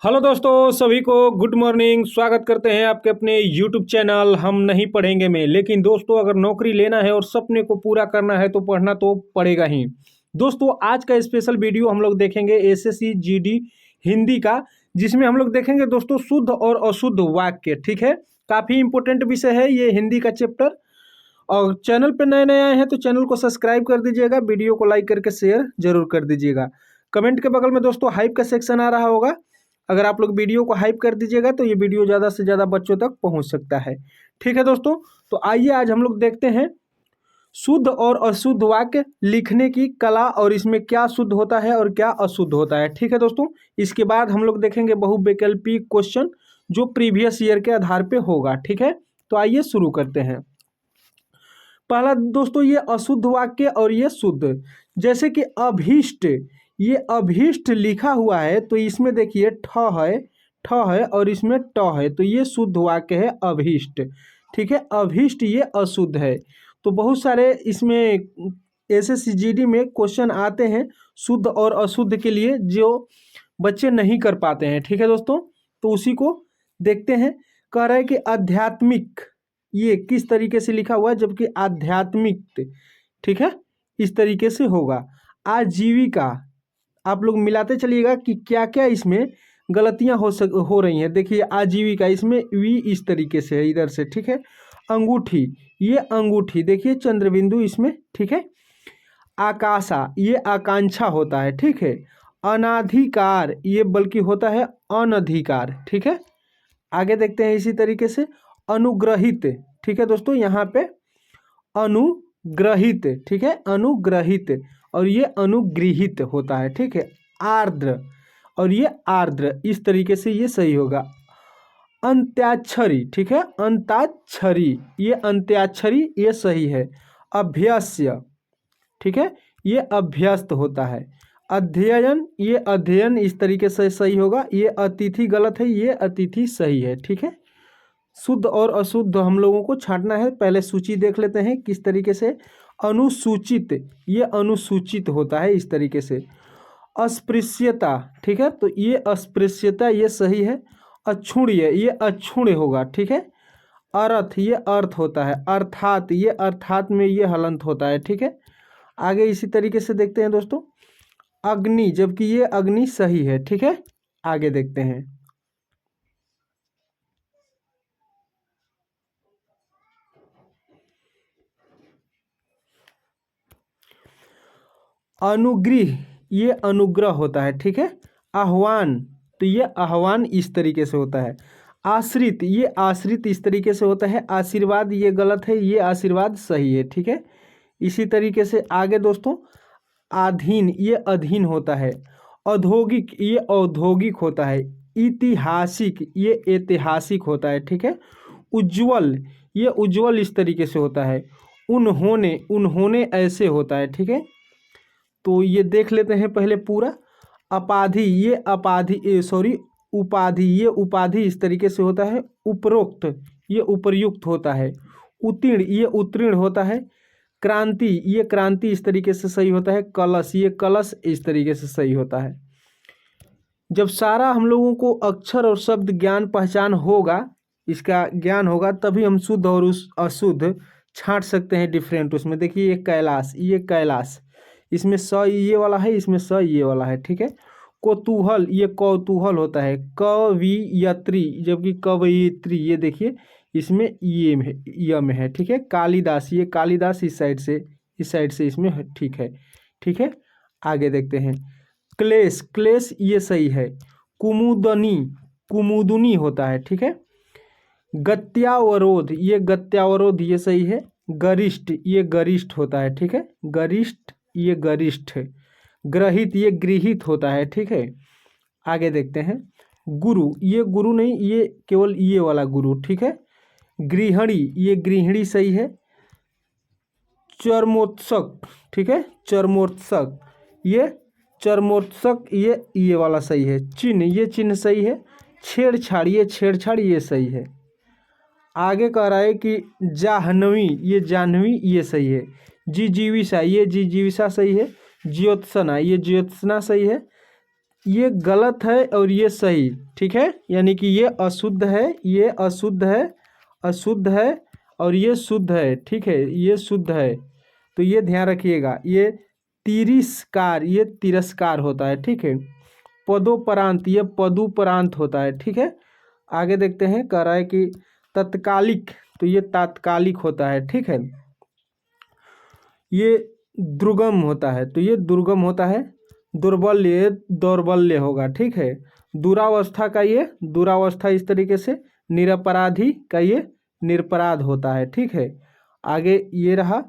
Hello दोस्तों, सभी को गुड मॉर्निंग। स्वागत करते हैं आपके अपने यूट्यूब चैनल हम नहीं पढ़ेंगे में। लेकिन दोस्तों, अगर नौकरी लेना है और सपने को पूरा करना है तो पढ़ना तो पड़ेगा ही। दोस्तों, आज का स्पेशल वीडियो हम लोग देखेंगे एसएससी जीडी हिंदी का, जिसमें हम लोग देखेंगे दोस्तों शुद्ध और अशुद्ध वाक्य। ठीक है, काफ़ी इंपॉर्टेंट विषय है ये हिंदी का चैप्टर। और चैनल पर नए नए आए हैं तो चैनल को सब्सक्राइब कर दीजिएगा, वीडियो को लाइक करके शेयर जरूर कर दीजिएगा। कमेंट के बगल में दोस्तों हाइप का सेक्शन आ रहा होगा, अगर आप लोग वीडियो को हाइप कर दीजिएगा तो ये वीडियो ज़्यादा से ज़्यादा बच्चों तक पहुंच सकता है। ठीक है दोस्तों, तो आइए आज हम लोग देखते हैं शुद्ध और अशुद्ध वाक्य लिखने की कला, और इसमें क्या शुद्ध होता है और क्या अशुद्ध होता है। ठीक है दोस्तों, इसके बाद हम लोग देखेंगे बहुविकल्पी क्वेश्चन जो प्रीवियस ईयर के आधार पे होगा। ठीक है, तो आइए शुरू करते हैं। पहला दोस्तों ये अशुद्ध वाक्य और ये शुद्ध। जैसे कि अभीष्ट, ये अभीष्ट लिखा हुआ है तो इसमें देखिए ठ है और इसमें ट है, तो ये शुद्ध वाक्य है अभीष्ट। ठीक है, अभीष्ट ये अशुद्ध है। तो बहुत सारे इसमें एसएससी में क्वेश्चन आते हैं शुद्ध और अशुद्ध के लिए, जो बच्चे नहीं कर पाते हैं। ठीक है दोस्तों, तो उसी को देखते हैं। कह रहा है कि आध्यात्मिक ये किस तरीके से लिखा हुआ है, जबकि आध्यात्मिक ठीक है इस तरीके से होगा। आजीविका, आप लोग मिलाते चलिएगा कि क्या क्या इसमें गलतियां हो रही हैं। देखिए आजीविका, इसमें वी इस तरीके से है इधर से। ठीक है, अंगूठी, ये अंगूठी देखिए चंद्रबिंदु इसमें। ठीक है, आकाशा, ये आकांक्षा होता है। ठीक है, अनाधिकार, ये बल्कि होता है अनधिकार। ठीक है, आगे देखते हैं इसी तरीके से। अनुग्रहित, ठीक है दोस्तों, यहाँ पे अनुग्रहित, ठीक है अनुग्रहित, और ये अनुगृहित होता है। ठीक है, आर्द्र और ये आर्द्र, इस तरीके से ये सही होगा। अंत्याक्षरी, ठीक है अंताक्षरी, ये अंत्याक्षरी ये सही है। अभ्यस्य, ठीक है ये अभ्यस्त होता है। अध्ययन, ये अध्ययन इस तरीके से सही होगा। ये अतिथि गलत है, ये अतिथि सही है। ठीक है, शुद्ध और अशुद्ध हम लोगों को छांटना है। पहले सूची देख लेते हैं किस तरीके से। अनुसूचित, ये अनुसूचित होता है इस तरीके से। अस्पृश्यता, ठीक है, तो ये अस्पृश्यता ये सही है। अक्षुण्य, ये अक्षुण्य होगा। ठीक है, अर्थ, ये अर्थ होता है। अर्थात, ये अर्थात में ये हलंत होता है। ठीक है, आगे इसी तरीके से देखते हैं दोस्तों। अग्नि, जबकि ये अग्नि सही है। ठीक है, आगे देखते हैं। अनुग्रह, ये अनुग्रह होता है। ठीक है, आह्वान, तो ये आह्वान इस तरीके से होता है। आश्रित, ये आश्रित इस तरीके से होता है। आशीर्वाद ये गलत है, ये आशीर्वाद सही है। ठीक है, इसी तरीके से आगे दोस्तों। अधीन, ये अधीन होता है। औद्योगिक, ये औद्योगिक होता है। ऐतिहासिक, ये ऐतिहासिक होता है। ठीक है, उज्ज्वल, ये उज्ज्वल इस तरीके से होता है। उन्होंने, उन्होंने ऐसे होता है। ठीक है, तो ये देख लेते हैं पहले पूरा। अपाधि, ये अपाधि सॉरी उपाधि, ये उपाधि इस तरीके से होता है। उपरोक्त, ये उपरयुक्त होता है। उत्तीर्ण, ये उत्तीर्ण होता है। क्रांति, ये क्रांति इस तरीके से सही होता है। कलश, ये कलश इस तरीके से सही होता है। जब सारा हम लोगों को अक्षर और शब्द ज्ञान पहचान होगा, इसका ज्ञान होगा, तभी हम शुद्ध और उस अशुद्ध छांट सकते हैं डिफरेंट। उसमें देखिए ये कैलाश, ये कैलाश, इसमें स ये वाला है, इसमें स ये वाला है। ठीक है, कौतूहल, ये कौतूहल होता है। कवियत्री, जबकि कवयित्री, ये देखिए इसमें ये में य में है। ठीक है, कालिदास, ये कालिदास इस साइड से इसमें है। ठीक है, ठीक है, आगे देखते हैं। क्लेश, क्लेश ये सही है। कुमुदनी, कुमुदनी होता है। ठीक है, गत्यावरोध, ये गत्यावरोध ये सही है। गरिष्ठ, ये गरिष्ठ होता है। ठीक है, गरिष्ठ, ये गरिष्ठ। ग्रहित, ये गृहित होता है। ठीक है, आगे देखते हैं। गुरु, ये गुरु नहीं, ये केवल ये वाला गुरु। ठीक है, गृहिणी, ये गृहिणी सही है। चर्मोत्सक, ठीक है चर्मोत्सक, ये चर्मोत्सक ये वाला सही है। चिन्ह, ये चिन्ह सही है। छेड़छाड़, ये छेड़छाड़ ये सही है। आगे कह रहा है कि जाह्नवी, ये जाह्नवी ये सही है। जिजीविषा, ये जिजीविषा सही है। ज्योत्सना, ये ज्योत्सना सही है। ये गलत है और ये सही, ठीक है। यानी कि ये अशुद्ध है, ये अशुद्ध है, अशुद्ध है और ये शुद्ध है, ठीक है, ये शुद्ध है। तो ये ध्यान रखिएगा, ये तिरस्कार, ये तिरस्कार होता है, ठीक है। पदोपरांत, ये पदुपरांत होता है, ठीक है। आगे देखते हैं, कह रहा है कि तत्कालिक, तो ये तात्कालिक होता है, ठीक है। ये दुर्गम होता है, तो ये दुर्गम होता है। दुर्बल्य, ये दौर्बल्य होगा, ठीक है। दुरावस्था का ये दुरावस्था इस तरीके से। निरपराधी का ये निरपराध होता है, ठीक है। आगे ये रहा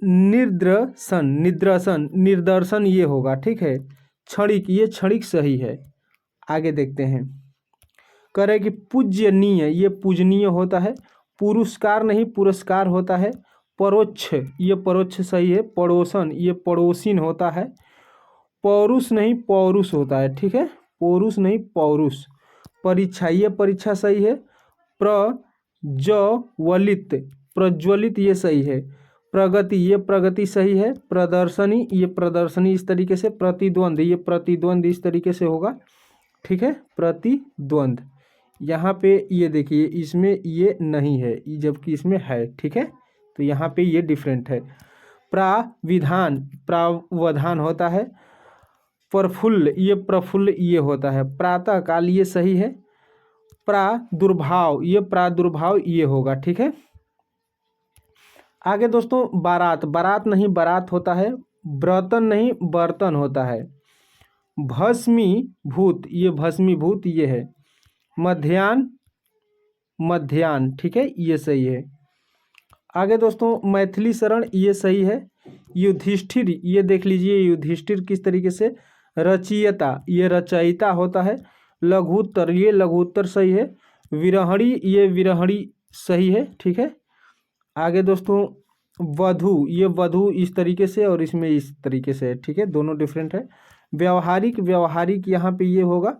निर्द्रसन, निद्रसन, निर्दर्शन ये होगा, ठीक है। क्षणिक, ये क्षणिक सही है। आगे देखते हैं, करे कि पूज्यनीय, ये पूजनीय होता है। पुरस्कार नहीं पुरस्कार होता है। परोक्ष, ये परोक्ष सही है। पड़ोसन, ये पड़ोसिन होता है। पौरुष नहीं पौरुष होता है, ठीक है। पौरुष नहीं पौरुष। परीक्षा, ये परीक्षा सही है। प्रज्वलित, प्रज्वलित ये सही है। प्रगति, ये प्रगति सही है। प्रदर्शनी, ये प्रदर्शनी इस तरीके से। प्रतिद्वंद, ये प्रतिद्वंद इस तरीके से होगा, ठीक है। प्रतिद्वंद, यहाँ पे ये देखिए, इसमें ये नहीं है जबकि इसमें है, ठीक है। तो यहाँ पे ये डिफरेंट है। प्राविधान, प्रावधान होता है। प्रफुल्ल, ये प्रफुल्ल ये होता है। प्रातः काल, ये सही है। प्रादुर्भाव, ये प्रादुर्भाव ये होगा, ठीक है। आगे दोस्तों, बारात, बारात नहीं बारात होता है। बर्तन नहीं बर्तन होता है। भस्मीभूत, ये भस्मीभूत ये है। मध्याह्न, मध्याह्न, ठीक है, ये सही है। आगे दोस्तों, मैथिली शरण, ये सही है। युधिष्ठिर, ये देख लीजिए, युधिष्ठिर किस तरीके से। रचयिता, ये रचयिता होता है। लघुत्तर, ये लघुत्तर सही है। विरहणी, ये विरहणी सही है, ठीक है। आगे दोस्तों, वधु, ये वधु इस तरीके से और इसमें इस तरीके से है, ठीक है, दोनों डिफरेंट है। व्यवहारिक, व्यवहारिक यहाँ पे ये होगा।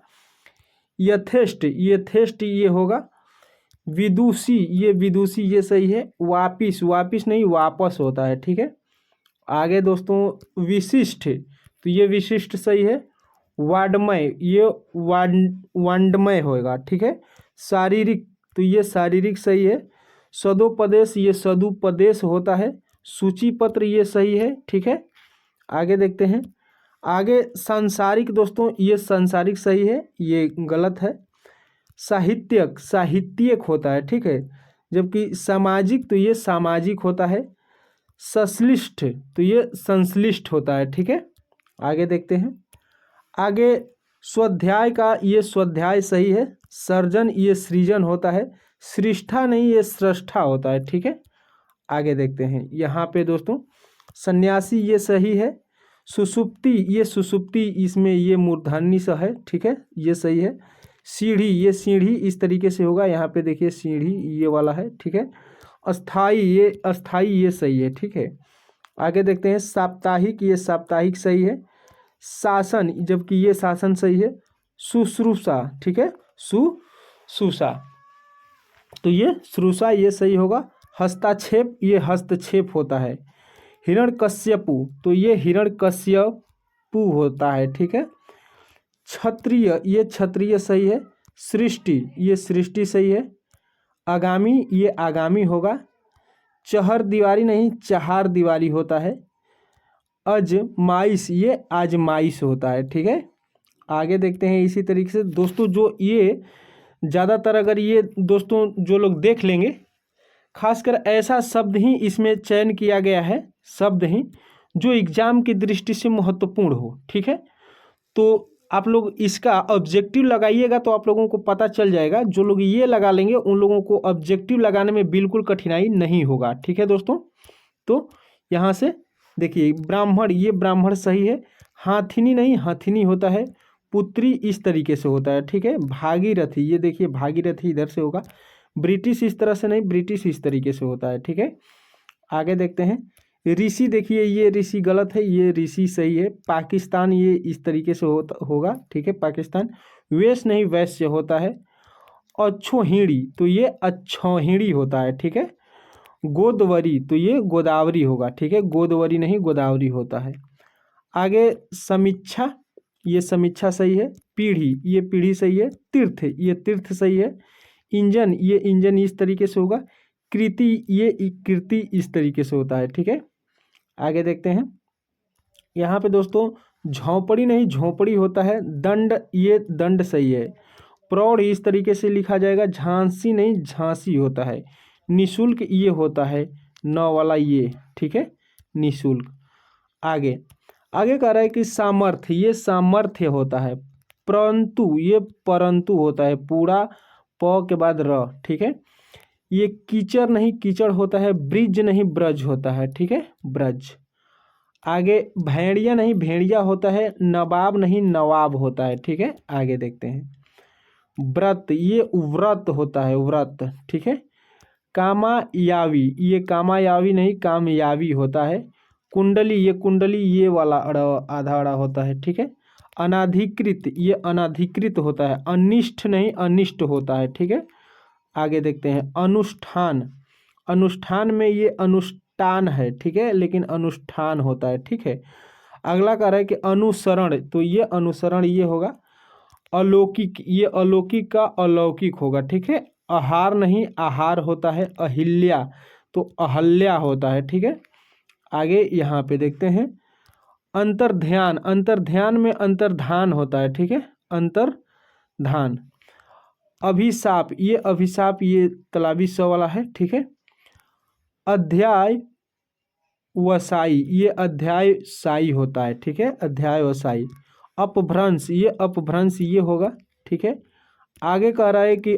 यथेष्ट, यथेष्ट ये होगा। विदुषी, ये विदुषी ये सही है। वापिस, वापिस नहीं वापस होता है, ठीक है। आगे दोस्तों, विशिष्ट, तो ये विशिष्ट सही है। वाड्मय, ये वांडमय होगा, ठीक है। शारीरिक, तो ये शारीरिक सही है। सदोपदेश, ये सदुपदेश होता है। सूचीपत्र, ये सही है, ठीक है। आगे देखते हैं, आगे सांसारिक दोस्तों, ये सांसारिक सही है, ये गलत है। साहित्यक, साहित्यिक होता है, ठीक है। जबकि सामाजिक, तो ये सामाजिक होता है। संश्लिष्ट, तो ये संश्लिष्ट होता है, ठीक है। आगे देखते हैं, आगे स्वाध्याय का, ये स्वाध्याय सही है। सर्जन, ये सृजन होता है। सृष्टा नहीं, ये सृष्टा होता है, ठीक है। आगे देखते हैं, यहाँ पे दोस्तों, सन्यासी ये सही है। सुसुप्ति, ये सुसुप्ति इसमें ये मूर्धन्य सा है, ठीक है, ये सही है। सीढ़ी, ये सीढ़ी इस तरीके से होगा, यहाँ पे देखिए सीढ़ी ये वाला है, ठीक है। अस्थाई, ये अस्थाई ये सही है, ठीक है। आगे देखते हैं, साप्ताहिक, ये साप्ताहिक सही है। शासन, जबकि ये शासन सही है। शुश्रूषा, ठीक है, शुश्रूषा, तो ये श्रूषा ये सही होगा। हस्तक्षेप, ये हस्तक्षेप होता है। हिरण्यकश्यपु, तो ये हिरण्यकश्यपु होता है, ठीक है। क्षत्रिय, ये क्षत्रिय सही है। सृष्टि, ये सृष्टि सही है। आगामी, ये आगामी होगा। चहर दीवारी नहीं चहार दीवारी होता है। अजमाइश, ये आजमाइश होता है, ठीक है। आगे देखते हैं, इसी तरीके से दोस्तों, जो ये ज़्यादातर अगर ये दोस्तों जो लोग देख लेंगे, खासकर ऐसा शब्द ही इसमें चयन किया गया है, शब्द ही जो एग्जाम की दृष्टि से महत्वपूर्ण हो, ठीक है। तो आप लोग इसका ऑब्जेक्टिव लगाइएगा तो आप लोगों को पता चल जाएगा। जो लोग ये लगा लेंगे उन लोगों को ऑब्जेक्टिव लगाने में बिल्कुल कठिनाई नहीं होगा, ठीक है दोस्तों। तो यहाँ से देखिए, ब्राह्मण, ये ब्राह्मण सही है। हाथिनी नहीं हथिनी होता है। पुत्री इस तरीके से होता है, ठीक है। भागीरथी, ये देखिए भागीरथी इधर से होगा। ब्रिटिश इस तरह से नहीं, ब्रिटिश इस तरीके से होता है, ठीक है। आगे देखते हैं, ऋषि, देखिए ये ऋषि गलत है, ये ऋषि सही है। पाकिस्तान, ये इस तरीके से होगा, ठीक है, पाकिस्तान। वेश नहीं वैश्य होता है। अच्छोहिणी, तो ये अच्छोहिणी होता है, ठीक है। गोदावरी, तो ये गोदावरी होगा, ठीक है। गोदावरी नहीं गोदावरी होता है। आगे समीक्षा, ये समीक्षा सही है। पीढ़ी, ये पीढ़ी सही है। तीर्थ, ये तीर्थ सही है। इंजन, ये इंजन इस तरीके से होगा। कृति, ये कृति इस तरीके से होता है। ठीक है, आगे देखते हैं। यहाँ पे दोस्तों झोंपड़ी नहीं झोंपड़ी होता है। दंड, ये दंड सही है। प्रौढ़ इस तरीके से लिखा जाएगा। झांसी नहीं झांसी होता है। निशुल्क ये होता है, न वाला ये। ठीक है, निशुल्क। आगे आगे कह रहा है कि सामर्थ्य, ये सामर्थ्य होता है। परंतु, ये परंतु होता है, पूरा प के बाद र। ठीक है, ये कीचड़ नहीं कीचड़ होता है। ब्रिज नहीं ब्रज होता है। ठीक है, ब्रज। आगे भेड़िया नहीं भेड़िया होता है। नवाब नहीं नवाब होता है। ठीक है, आगे देखते हैं। व्रत, ये व्रत होता है, व्रत। ठीक है, कामयावी, ये कामयावी नहीं कामयाबी होता है। कुंडली, ये कुंडली ये वाला आधा अड़ा होता है। ठीक है, अनाधिकृत, ये अनाधिकृत होता है। अनिष्ट नहीं अनिष्ट होता है। ठीक है, आगे देखते हैं। अनुष्ठान, अनुष्ठान में ये अनुष्ठान है। ठीक है, लेकिन अनुष्ठान होता है। ठीक है, अगला कह रहा है कि अनुसरण, तो ये अनुसरण ये होगा। अलौकिक, ये अलौकिक का अलौकिक होगा। ठीक है, आहार नहीं आहार होता है। अहिल्या, तो अहल्या होता है। ठीक है, आगे यहाँ पे देखते हैं। अंतर्ध्यान, अंतर्ध्यान में अंतर्धान होता है। ठीक है, अंतर्धान। अभिशाप, ये अभिशाप ये तलाबी स वाला है। ठीक है, अध्याय वसाई, ये अध्याय साई होता है। ठीक है, अध्याय वसाई। अपभ्रंश, ये अपभ्रंश ये होगा। ठीक है, आगे कह रहा है कि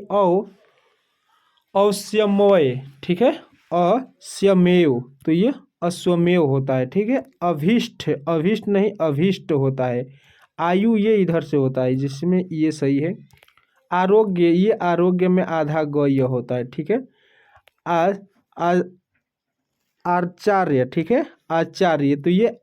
अवश्यमय। ठीक है, अस्यमेव, तो ये अश्वमेव होता है। ठीक है, अभीष्ट, अभीष्ट नहीं अभीष्ट होता है। आयु, ये इधर से होता है, जिसमें ये सही है। आरोग्य, ये आरोग्य में आधा ग ये होता है। ठीक है, आचार्य। ठीक है, आचार्य, तो ये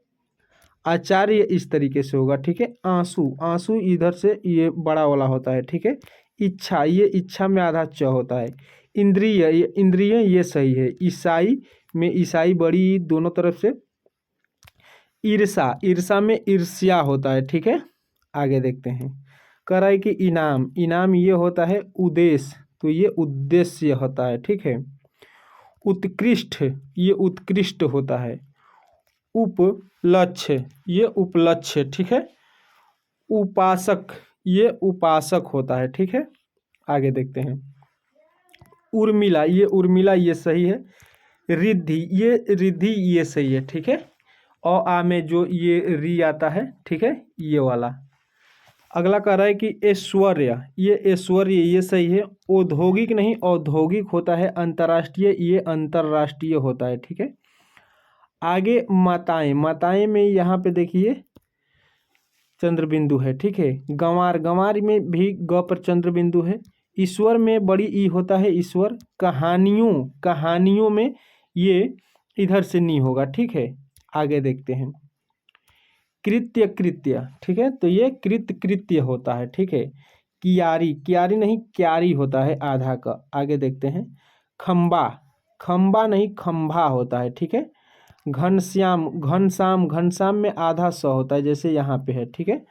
आचार्य इस तरीके से होगा। ठीक है, आंसू, आंसू इधर से ये बड़ा वाला होता है। ठीक है, इच्छा, ये इच्छा में आधा च होता है। इंद्रिय, ये इंद्रिय ये सही है। ईसाई में ईसाई बड़ी दोनों तरफ से। ईर्षा, ईर्षा में ईर्ष्या होता है। ठीक है, आगे देखते हैं। कह रहा है कि इनाम, इनाम ये होता है। उद्देश्य, तो ये उद्देश्य होता है। ठीक है, उत्कृष्ट, ये उत्कृष्ट होता है। उपलक्ष्य, ये उपलक्ष्य। ठीक है, उपासक, ये उपासक होता है। ठीक है, आगे देखते हैं। उर्मिला, ये उर्मिला ये सही है। रिद्धि, ये रिद्धि ये सही है। ठीक है, और आ में जो ये री आता है। ठीक है, ये वाला। अगला कह रहा है कि ऐश्वर्य, ये ऐश्वर्य ये सही है। औद्योगिक नहीं औद्योगिक होता है। अंतर्राष्ट्रीय, ये अंतर्राष्ट्रीय होता है। ठीक है, आगे माताएं, माताएं में यहाँ पे देखिए चंद्र बिंदु है। ठीक है, गंवार, गंवार में भी ग पर चंद्र बिंदु है। ईश्वर में बड़ी ई होता है, ईश्वर। कहानियों, कहानियों में ये इधर से नहीं होगा। ठीक है, आगे देखते हैं। कृत्य, कृत्य। ठीक है, तो ये कृत्य होता है। ठीक है, कियारी, कियारी नहीं क्यारी होता है आधा का। आगे देखते हैं। खंबा, खंबा नहीं खंभा होता है। ठीक है, घनश्याम, घनश्याम, घनश्याम में आधा स होता है, जैसे यहाँ पे है। ठीक है,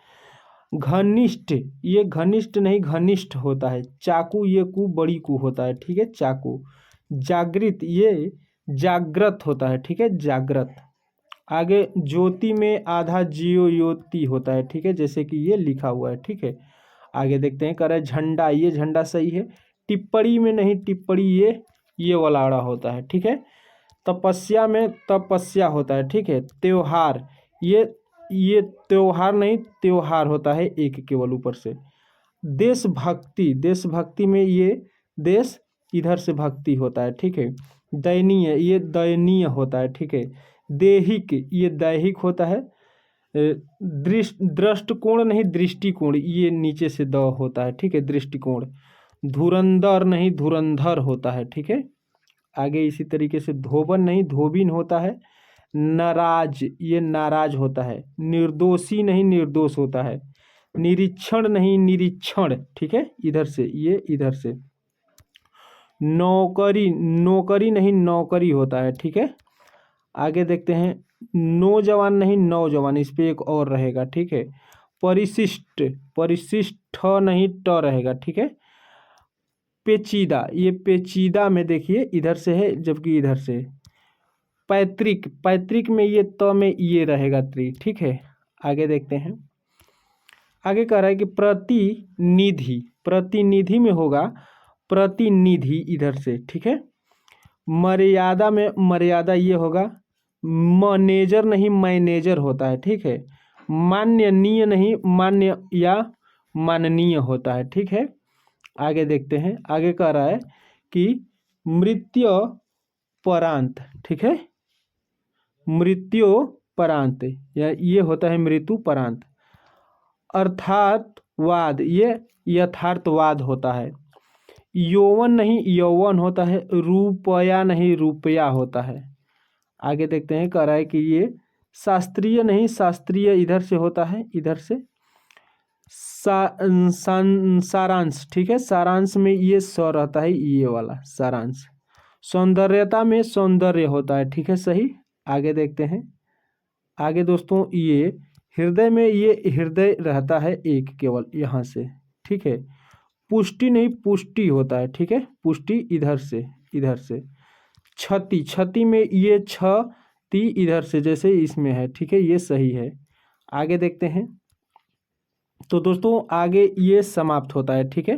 घनिष्ठ, ये घनिष्ठ नहीं घनिष्ठ होता है। चाकू, ये कू बड़ी कू होता है। ठीक है, चाकू। जागृत, ये जागृत होता है। ठीक है, जागृत। आगे ज्योति में आधा जियो योति होता है। ठीक है, जैसे कि ये लिखा हुआ है। ठीक है, आगे देखते हैं। कह रहा है झंडा, ये झंडा सही है। टिप्पणी में नहीं टिप्पणी ये वाला आड़ा होता है। ठीक है, तपस्या में तपस्या होता है। ठीक है, त्योहार, ये त्योहार नहीं त्योहार होता है, एक केवल ऊपर से। देशभक्ति, देशभक्ति में ये देश इधर से भक्ति होता है। ठीक है, दयनीय, ये दयनीय होता है। ठीक है, देहिक, ये दैहिक होता है। दृष्टिकोण नहीं दृष्टिकोण, ये नीचे से द होता है। ठीक है, दृष्टिकोण। धुरंधर नहीं धुरंधर होता है। ठीक है, आगे इसी तरीके से। धोबन नहीं धोबिन होता है। नाराज, ये नाराज होता है। निर्दोषी नहीं निर्दोष होता है। निरीक्षण नहीं निरीक्षण। ठीक है, इधर से ये इधर से। नौकरी, नौकरी नहीं नौकरी होता है। ठीक है, आगे देखते हैं। नौजवान नहीं नौजवान, इस पे एक और रहेगा। ठीक है, परिशिष्ट, परिशिष्ट नहीं ट रहेगा, ठीक है। पेचीदा, ये पेचीदा में देखिए इधर से है जबकि इधर से। पैतृक, पैतृक में ये त में ये रहेगा त्रि, ठीक है। आगे देखते हैं, आगे कह रहा है कि प्रतिनिधि, प्रतिनिधि में होगा प्रतिनिधि इधर से, ठीक है। मर्यादा में मर्यादा ये होगा, मैनेजर नहीं मैनेजर होता है, ठीक है। माननीय नहीं मान्य या माननीय होता है, ठीक है। आगे देखते हैं, आगे कह रहा है कि मृत्यु परांत, ठीक है। मृत्यु परांत या ये होता है मृत्यु परांत। अर्थातवाद, ये यथार्थवाद होता है। यौवन नहीं यौवन होता है। रुपया नहीं रुपया होता है। आगे देखते हैं, कह रहा है कि ये शास्त्रीय नहीं शास्त्रीय इधर से होता है, इधर से। सारांश, ठीक है। सारांश में ये स रहता है, ये वाला सारांश। सौंदर्यता में सौंदर्य होता है, ठीक है, सही। आगे देखते हैं, आगे दोस्तों ये हृदय में ये हृदय रहता है एक केवल यहाँ से, ठीक है। पुष्टि नहीं पुष्टि होता है, ठीक है। पुष्टि इधर से, इधर से। क्षति, क्षति में ये क्षति इधर से जैसे इसमें है, ठीक है, ये सही है। आगे देखते हैं, तो दोस्तों आगे ये समाप्त होता है, ठीक है।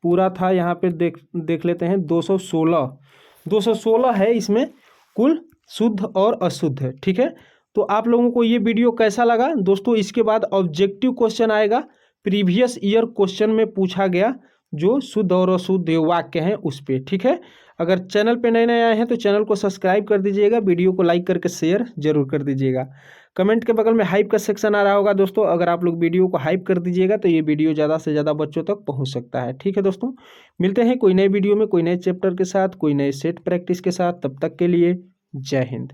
पूरा था यहाँ पे देख लेते हैं। 216 है इसमें कुल शुद्ध और अशुद्ध है, ठीक है। तो आप लोगों को ये वीडियो कैसा लगा दोस्तों? इसके बाद ऑब्जेक्टिव क्वेश्चन आएगा, प्रीवियस ईयर क्वेश्चन में पूछा गया जो शुद्ध और अशुद्ध वाक्य हैं उस पर, ठीक है। अगर चैनल पे नए आए हैं तो चैनल को सब्सक्राइब कर दीजिएगा, वीडियो को लाइक करके शेयर जरूर कर दीजिएगा। कमेंट के बगल में हाइप का सेक्शन आ रहा होगा दोस्तों, अगर आप लोग वीडियो को हाइप कर दीजिएगा तो ये वीडियो ज़्यादा से ज़्यादा बच्चों तक पहुंच सकता है, ठीक है दोस्तों। मिलते हैं कोई नए वीडियो में कोई नए चैप्टर के साथ, कोई नए सेट प्रैक्टिस के साथ। तब तक के लिए जय हिंद।